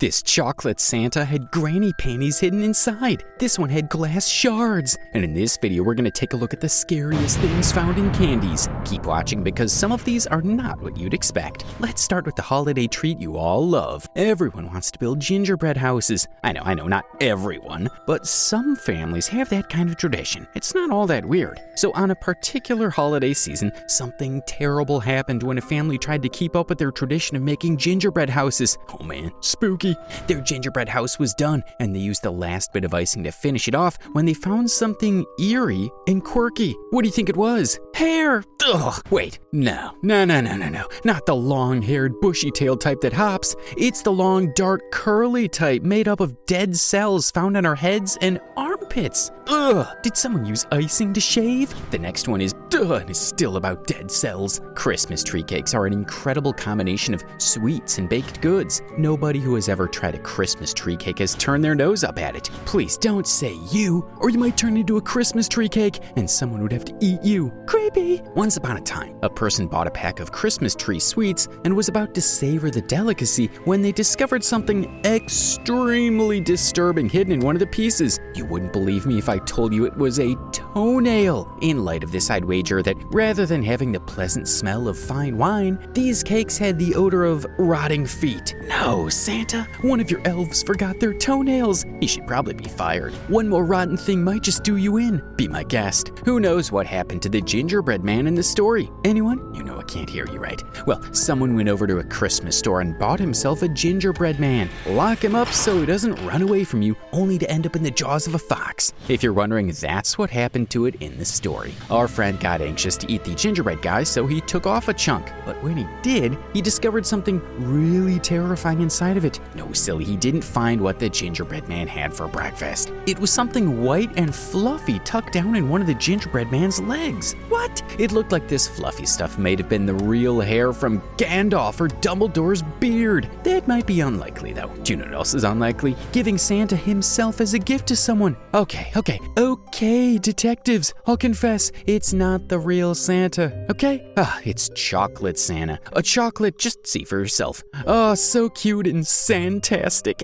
This chocolate Santa had granny panties hidden inside. This one had glass shards. And in this video, we're going to take a look at the scariest things found in candies. Keep watching because some of these are not what you'd expect. Let's start with the holiday treat you all love. Everyone wants to build gingerbread houses. I know, not everyone, but some families have that kind of tradition. It's not all that weird. So on a particular holiday season, something terrible happened when a family tried to keep up with their tradition of making gingerbread houses. Oh man, spooky. Their gingerbread house was done, and they used the last bit of icing to finish it off when they found something eerie and quirky. What do you think it was? Hair! Ugh, wait, no. Not the long-haired, bushy-tailed type that hops. It's the long, dark, curly type made up of dead cells found on our heads and armpits. Ugh, did someone use icing to shave? The next one is and is still about dead cells. Christmas tree cakes are an incredible combination of sweets and baked goods. Nobody who has ever tried a Christmas tree cake has turned their nose up at it. Please don't say you, or you might turn into a Christmas tree cake and someone would have to eat you. Creepy! Once upon a time, a person bought a pack of Christmas tree sweets and was about to savor the delicacy when they discovered something extremely disturbing hidden in one of the pieces. You wouldn't believe me if I told you it was a toenail. In light of this, I'd wager that rather than having the pleasant smell of fine wine, these cakes had the odor of rotting feet. No, Santa, one of your elves forgot their toenails. He should probably be fired. One more rotten thing might just do you in. Be my guest. Who knows what happened to the gingerbread man in the story? Anyone? You know I can't hear you, right? Well, someone went over to a Christmas store and bought himself a gingerbread man. Lock him up so he doesn't run away from you, only to end up in the jaws of a fox. If you're wondering, that's what happened to it in the story. Our friend got anxious to eat the gingerbread guy, so he took off a chunk. But when he did, he discovered something really terrifying inside of it. No, silly, he didn't find what the gingerbread man had for breakfast. It was something white and fluffy tucked down in one of the gingerbread man's legs. What? It looked like this fluffy stuff might have been the real hair from Gandalf or Dumbledore's beard. That might be unlikely, though. Do you know what else is unlikely? Giving Santa himself as a gift to someone. Okay, detectives, I'll confess, it's not the real Santa, okay? It's chocolate Santa. A chocolate, just see for yourself. Oh, so cute and fantastic.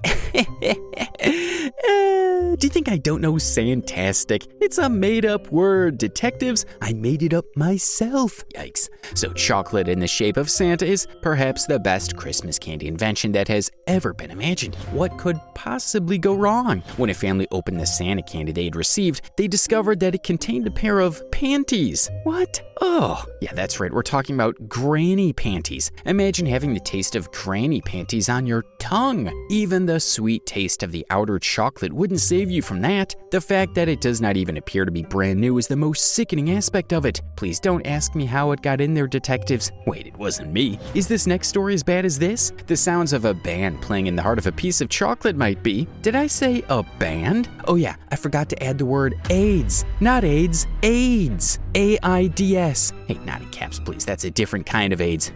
Do you think I don't know Santastic? It's a made-up word, detectives. I made it up myself. Yikes. So chocolate in the shape of Santa is perhaps the best Christmas candy invention that has ever been imagined. What could possibly go wrong? When a family opened the Santa candy they had received, they discovered that it contained a pair of panties. What? Oh, yeah, that's right. We're talking about granny panties. Imagine having the taste of granny panties on your tongue. Even the sweet taste of the outer chocolate wouldn't save you from that. The fact that it does not even appear to be brand new is the most sickening aspect of it. Please don't ask me how it got in there, detectives. Wait, it wasn't me. Is this next story as bad as this? The sounds of a band playing in the heart of a piece of chocolate might be. Did I say a band? Oh yeah, I forgot to add the word AIDS. Not AIDS, AIDS. AIDS. Hey, not in caps, please. That's a different kind of AIDS.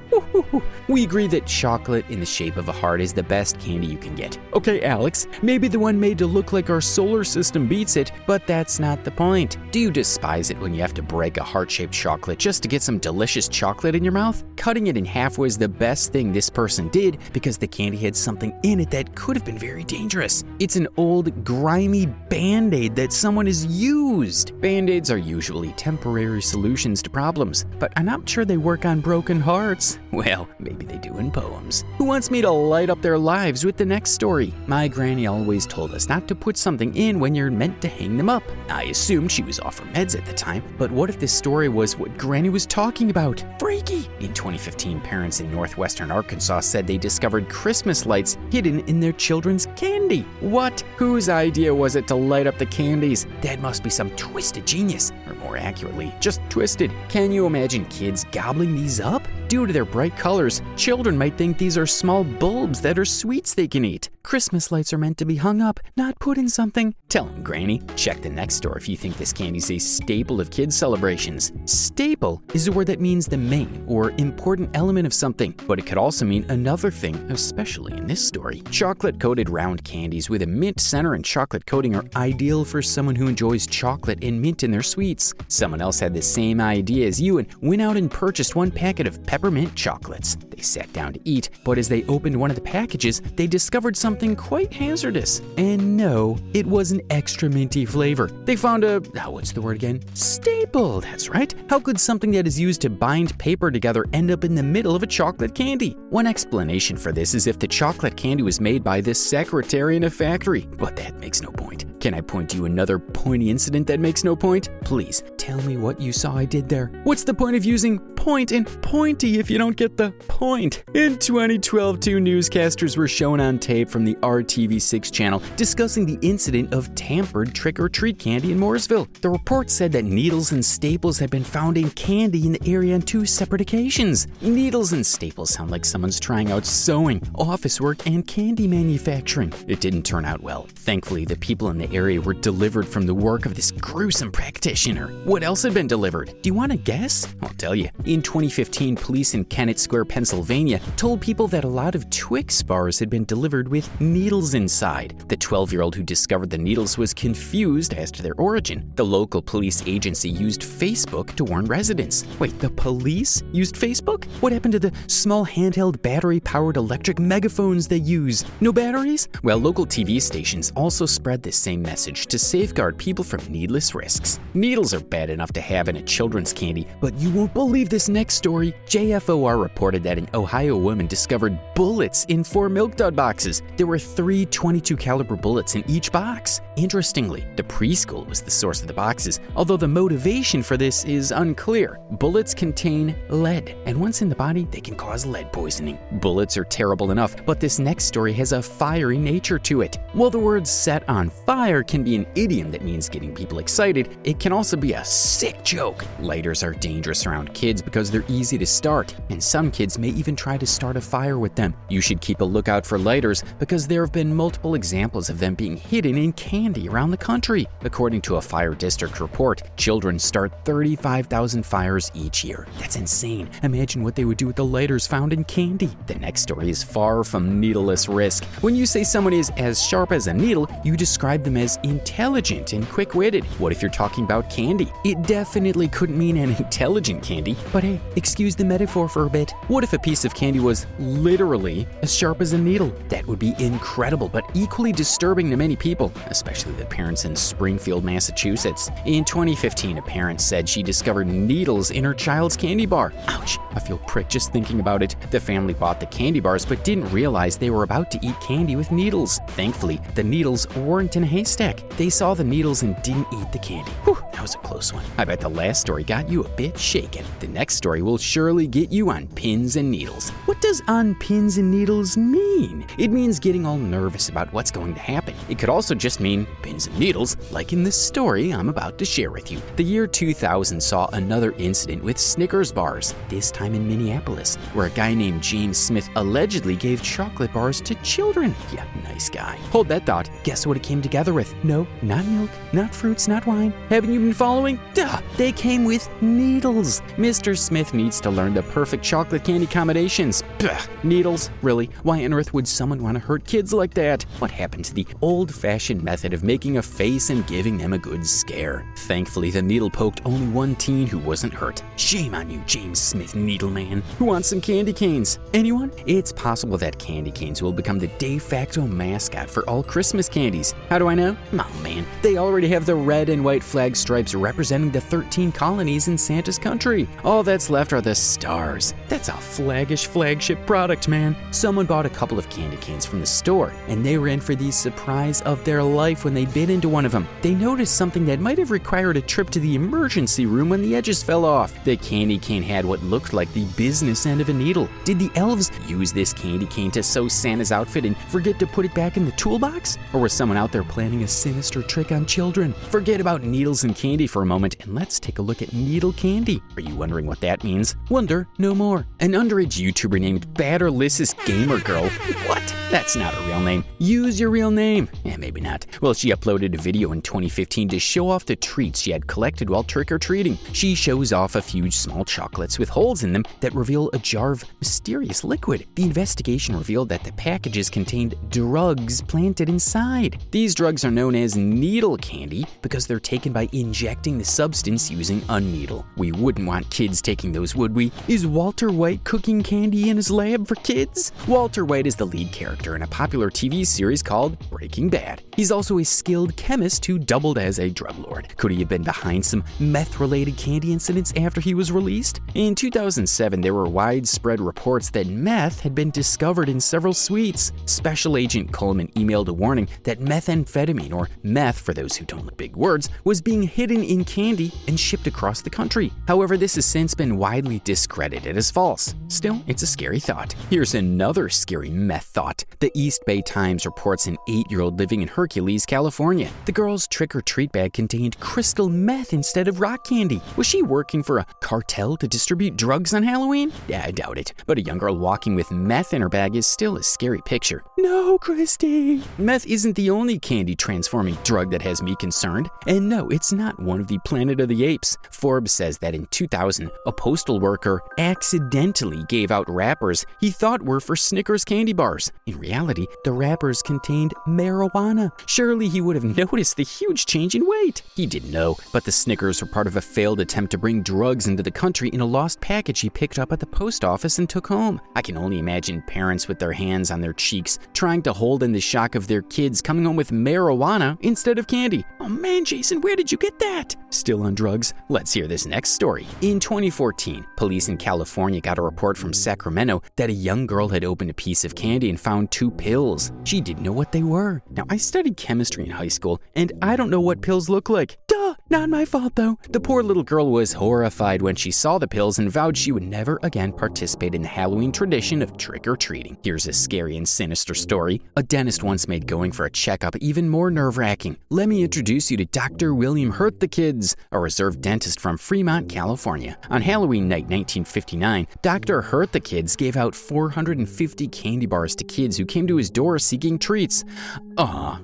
We agree that chocolate in the shape of a heart is the best candy you can get. Okay, Alex, maybe the one made to look like our solar system beats it, but that's not the point. Do you despise it when you have to break a heart-shaped chocolate just to get some delicious chocolate in your mouth? Cutting it in half was the best thing this person did because the candy had something in it that could have been very dangerous. It's an old, grimy Band-Aid that someone has used. Band-Aids are usually temporary solutions to problems, but I'm not sure they work on broken hearts. Well, maybe they do in poems. Who wants me to light up their lives with the next story? My granny always told us not to put something in when you're meant to hang them up. I assumed she was off her meds at the time, but what if this story was what Granny was talking about? Freaky! In 2015, parents in northwestern Arkansas said they discovered Christmas lights hidden in their children's candy. What? Whose idea was it to light up the candies? That must be some twisted genius, or more accurately, just twisted. Can you imagine kids gobbling these up? Due to their bright colors, children might think these are small bulbs that are sweets they can eat. Christmas lights are meant to be hung up, not put in something. Tell them, Granny. Check the next store if you think this candy's a staple of kids' celebrations. Staple is a word that means the main or important element of something, but it could also mean another thing, especially in this story. Chocolate-coated round candies with a mint center and chocolate coating are ideal for someone who enjoys chocolate and mint in their sweets. Someone else had the same idea as you and went out and purchased one packet of peppermint peppermint chocolates. They sat down to eat, but as they opened one of the packages, they discovered something quite hazardous. And no, it was an extra minty flavor. They found a, what's the word again? Staple, that's right. How could something that is used to bind paper together end up in the middle of a chocolate candy? One explanation for this is if the chocolate candy was made by this secretary in a factory, but that makes no point. Can I point to another pointy incident that makes no point? Please, tell me what you saw I did there. What's the point of using point and pointy if you don't get the point? In 2012, two newscasters were shown on tape from the RTV6 channel discussing the incident of tampered trick-or-treat candy in Mooresville. The report said that needles and staples had been found in candy in the area on two separate occasions. Needles and staples sound like someone's trying out sewing, office work, and candy manufacturing. It didn't turn out well. Thankfully, the people in the area were delivered from the work of this gruesome practitioner. What else had been delivered? Do you want to guess? I'll tell you. In 2015, police in Kennett Square, Pennsylvania, told people that a lot of Twix bars had been delivered with needles inside. The 12-year-old who discovered the needles was confused as to their origin. The local police agency used Facebook to warn residents. Wait, the police used Facebook? What happened to the small handheld battery-powered electric megaphones they use? No batteries? Well, local TV stations also spread this same message to safeguard people from needless risks. Needles are bad enough to have in a children's candy, but you won't believe this next story. JFOR reported that an Ohio woman discovered bullets in 4 Milk Dud boxes. There were 3 .22 caliber bullets in each box. Interestingly, the preschool was the source of the boxes, although the motivation for this is unclear. Bullets contain lead, and once in the body, they can cause lead poisoning. Bullets are terrible enough, but this next story has a fiery nature to it. While the word set on fire can be an idiom that means getting people excited, it can also be a sick joke. Lighters are dangerous around kids because they're easy to start, and some kids may even try to start a fire with them. You should keep a lookout for lighters because there have been multiple examples of them being hidden in candy around the country. According to a fire district report, children start 35,000 fires each year. That's insane. Imagine what they would do with the lighters found in candy. The next story is far from needleless risk. When you say someone is as sharp as a needle, you describe them as intelligent and quick-witted. What if you're talking about candy? It definitely couldn't mean an intelligent candy, but hey, excuse the metaphor for a bit. What if a piece of candy was literally as sharp as a needle? That would be incredible, but equally disturbing to many people, especially the parents in Springfield, Massachusetts. In 2015, a parent said she discovered needles in her child's candy bar. Ouch, I feel pricked just thinking about it. The family bought the candy bars but didn't realize they were about to eat candy with needles. Thankfully, the needles weren't in a haystack. They saw the needles and didn't eat the candy. Whew, that was a close one. I bet the last story got you a bit shaken. The next story will surely get you on pins and needles. What does on pins and needles mean? It means getting all nervous about what's going to happen. It could also just mean pins and needles, like in this story I'm about to share with you. The year 2000 saw another incident with Snickers bars, this time in Minneapolis, where a guy named James Smith allegedly gave chocolate bars to children. Yeah, nice guy. Hold that thought. Guess what it came together with? No, not milk, not fruits, not wine. Haven't you been following? Duh! They came with needles. Mr. Smith needs to learn the perfect chocolate candy combinations. Bah, needles? Really? Why on earth would someone want to hurt kids like that? What happened to the old-fashioned method of making a face and giving them a good scare? Thankfully, the needle poked only one teen who wasn't hurt. Shame on you, James Smith Needleman. Who wants some candy canes? Anyone? It's possible that candy canes will become the de facto mascot for all Christmas candies. How do I know? Oh man, they already have the red and white flag stripes representing the 13 colonies in Santa's country. All that's left are the stars. That's a flaggish flagship product, man. Someone bought a couple of candy canes from the store, and they were in for the surprise of their life when they bit into one of them. They noticed something that might have required a trip to the emergency room when the edges fell off. The candy cane had what looked like the business end of a needle. Did the elves use this candy cane to sew Santa's outfit and forget to put it back in the toolbox? Or was someone out there planning a sinister trick on children? Forget about needles and candy for a moment, and let's take a look at needle candy. Are you wondering what that means? Wonder no more. An underage YouTuber named Batterlicious Gamer Girl. What? That's not a real name. Use your real name. Yeah, maybe not. Well, she uploaded a video in 2015 to show off the treats she had collected while trick-or-treating. She shows off a few small chocolates with holes in them that reveal a jar of mysterious liquid. The investigation revealed that the packages contained drugs planted inside. These drugs are known as needle candy because they're taken by injecting the substance using a needle. We wouldn't want kids taking those, would we? Is Walter White cooking candy in his lab for kids? Walter White is the lead character in a popular TV series called Breaking Bad. He's also a skilled chemist who doubled as a drug lord. Could he have been behind some meth-related candy incidents after he was released? In 2007, there were widespread reports that meth had been discovered in several sweets. Special Agent Coleman emailed a warning that methamphetamine, or meth for those who don't like big words, was being hidden in candy and shipped across the country. However, this has since been widely discredited as false. Still, it's a scary thought. Here's another scary meth thought. The East Bay Times reports an 8-year-old living in Hercules, California. The girl's trick-or-treat bag contained crystal meth instead of rock candy. Was she working for a cartel to distribute drugs on Halloween? I doubt it. But a young girl walking with meth in her bag is still a scary picture. No, Christy. Meth isn't the only candy-transforming drug that has me concerned. And no, it's not one of the Planet of the Apes. Forbes says that in 2000, a postal worker accidentally gave out wrappers he thought were for Snickers candy bars. In reality, the wrappers contained marijuana. Surely he would have noticed the huge change in weight. He didn't know, but the Snickers were part of a failed attempt to bring drugs into the country in a lost package he picked up at the post office and took home. I can only imagine parents with their hands on their cheeks trying to hold in the shock of their kids coming home with marijuana instead of candy. Oh man, Jason, where did you get that? Still on drugs? Let's hear this next story. In 2014, police in California got a report from Sacramento that a young girl had opened a piece of candy and found 2 pills. She didn't know what they were. Now, I studied chemistry in high school, and I don't know what pills look like. Duh, not my fault though. The poor little girl was horrified when she saw the pills and vowed she would never again participate in the Halloween tradition of trick-or-treating. Here's a scary and sinister story. A dentist once made going for a checkup even more nerve-wracking. Let me introduce you to Dr. William Hurt the Kids, a reserve dentist from Fremont, California. On Halloween night 1959, Dr. Hurt the Kids gave out 450 candy bars to kids who came to his door seeking treats.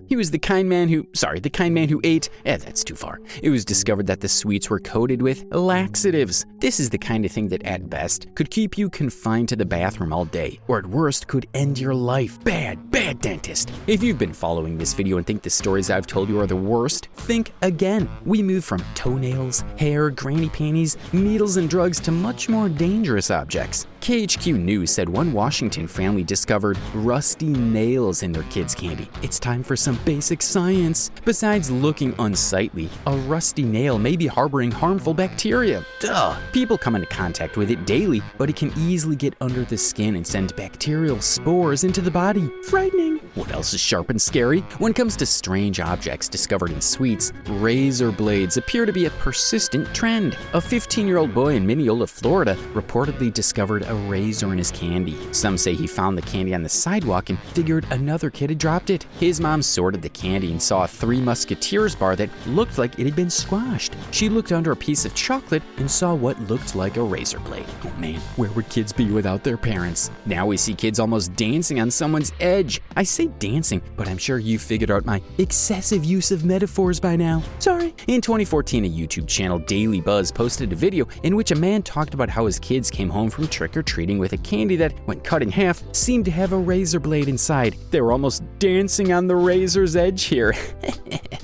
He was the kind man who ate, that's too far. It was discovered that the sweets were coated with laxatives. This is the kind of thing that at best could keep you confined to the bathroom all day, or at worst could end your life. Bad dentist. If you've been following this video and think the stories I've told you are the worst, think again. We move from toenails, hair, granny panties, needles, and drugs to much more dangerous objects. KHQ News said one Washington family discovered rusty nails in their kids' candy. It's time for some basic science. Besides looking unsightly, a rusty nail may be harboring harmful bacteria. Duh! People come into contact with it daily, but it can easily get under the skin and send bacterial spores into the body. Frightening. What else is sharp and scary? When it comes to strange objects discovered in sweets, razor blades appear to be a persistent trend. A 15-year-old boy in Mineola, Florida, reportedly discovered a razor in his candy. Some say he found the candy on the sidewalk and figured another kid had dropped it. His mom sorted the candy and saw a Three Musketeers bar that looked like it had been squashed. She looked under a piece of chocolate and saw what looked like a razor blade. Oh man, where would kids be without their parents? Now we see kids almost dancing on someone's edge. I say dancing, but I'm sure you figured out my excessive use of metaphors by now. Sorry. In 2014, a YouTube channel, Daily Buzz, posted a video in which a man talked about how his kids came home from trick-or-treating with a candy that, when cut in half, seemed to have a razor blade inside. They were almost dancing on the razor's edge here.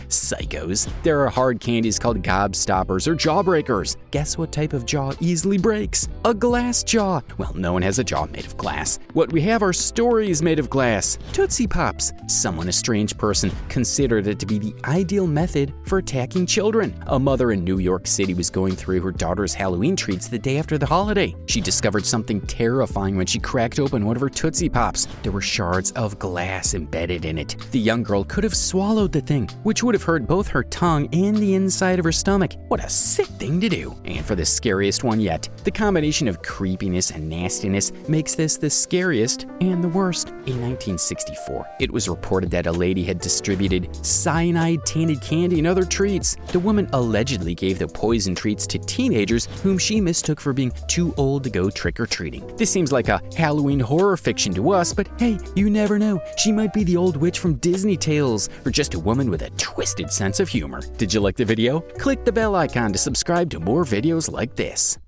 Psychos. There are hard candies called gobstoppers or jawbreakers. Guess what type of jaw easily breaks? A glass jaw. Well, no one has a jaw made of glass. What we have are stories made of glass. Tootsie Pops. Someone, a strange person, considered it to be the ideal method for attacking children. A mother in New York City was going through her daughter's Halloween treats the day after the holiday. She discovered something terrifying when she cracked open one of her Tootsie Pops. There were shards of glass embedded in it. The young girl could have swallowed the thing, which would have hurt both her tongue and the inside of her stomach. What a sick thing to do. And for the scariest one yet, the combination of creepiness and nastiness makes this the scariest and the worst. In 1964, it was reported that a lady had distributed cyanide-tainted candy and other treats. The woman allegedly gave the poison treats to teenagers whom she mistook for being too old to go trick-or-treating. This seems like a Halloween horror fiction to us, but hey, you never know. She might be the old witch from Disney Tales, or just a woman with a twisted sense of humor. Did you like the video? Click the bell icon to subscribe to more videos like this.